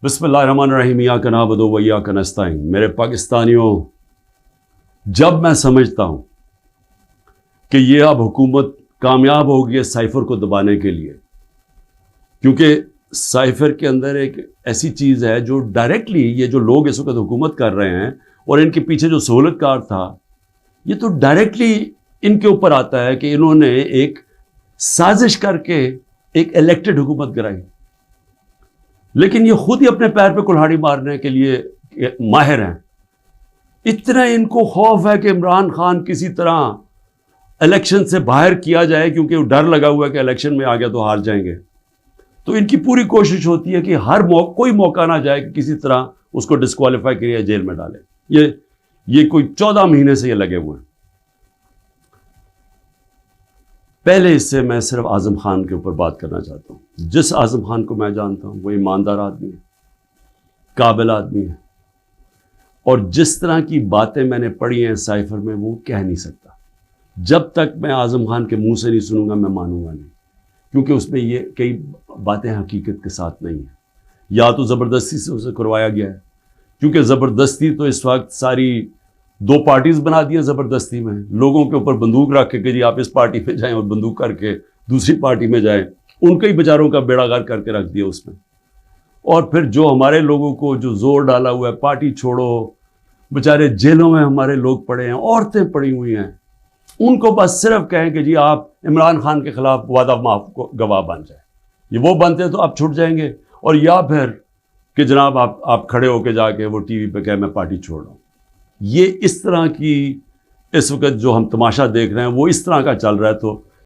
बिस्मिल्लाहिर्रहमानिर्रहीम इय्याका नअबुदु व इय्याका नस्तईन। मेरे पाकिस्तानियों, जब मैं समझता हूँ कि ये अब हुकूमत कामयाब होगी है साइफर को दबाने के लिए, क्योंकि साइफर के अंदर एक ऐसी चीज़ है जो डायरेक्टली ये जो लोग इस वक्त हुकूमत कर रहे हैं और इनके पीछे जो सहूलतकार था, ये तो डायरेक्टली इनके ऊपर आता है कि इन्होंने एक साजिश करके एक इलेक्टेड हुकूमत गिराई, लेकिन ये खुद ही अपने पैर पे कुल्हाड़ी मारने के लिए माहिर हैं। इतना इनको खौफ है कि इमरान खान किसी तरह इलेक्शन से बाहर किया जाए, क्योंकि डर लगा हुआ है कि इलेक्शन में आ गया तो हार जाएंगे। तो इनकी पूरी कोशिश होती है कि कोई मौका ना जाए कि किसी तरह उसको डिस्क्वालीफाई करिए, जेल में डाले। ये कोई 14 महीने से ये लगे हुए हैं। पहले इससे मैं सिर्फ आज़म खान के ऊपर बात करना चाहता हूँ। जिस आज़म खान को मैं जानता हूँ वो ईमानदार आदमी है, काबिल आदमी है, और जिस तरह की बातें मैंने पढ़ी हैं साइफर में वो कह नहीं सकता। जब तक मैं आज़म खान के मुंह से नहीं सुनूंगा मैं मानूंगा नहीं, क्योंकि उसमें ये कई बातें हकीकत के साथ नहीं है। या तो ज़बरदस्ती से उसे करवाया गया है, क्योंकि ज़बरदस्ती तो इस वक्त सारी 2 पार्टीज़ बना दी हैं। ज़बरदस्ती में लोगों के ऊपर बंदूक रख के कि जी आप इस पार्टी में जाएं, और बंदूक करके दूसरी पार्टी में जाएं, उनके ही बेचारों का बेड़ा गर्क करके रख दिया उसमें। और फिर जो हमारे लोगों को जो जोर डाला हुआ है पार्टी छोड़ो, बेचारे जेलों में हमारे लोग पड़े हैं, औरतें पड़ी हुई हैं, उनको बस सिर्फ कहें कि जी आप इमरान खान के खिलाफ वादा माफ को गवाह बन जाए। ये वो बनते हैं तो आप छूट जाएंगे, और या फिर कि जनाब आप खड़े होके जाके वो टीवी पे कहें मैं पार्टी छोड़ रहा हूँ। ये इस तरह की इस वक्त जो हम तमाशा देख रहे हैं वो इस तरह का चल रहा है। तो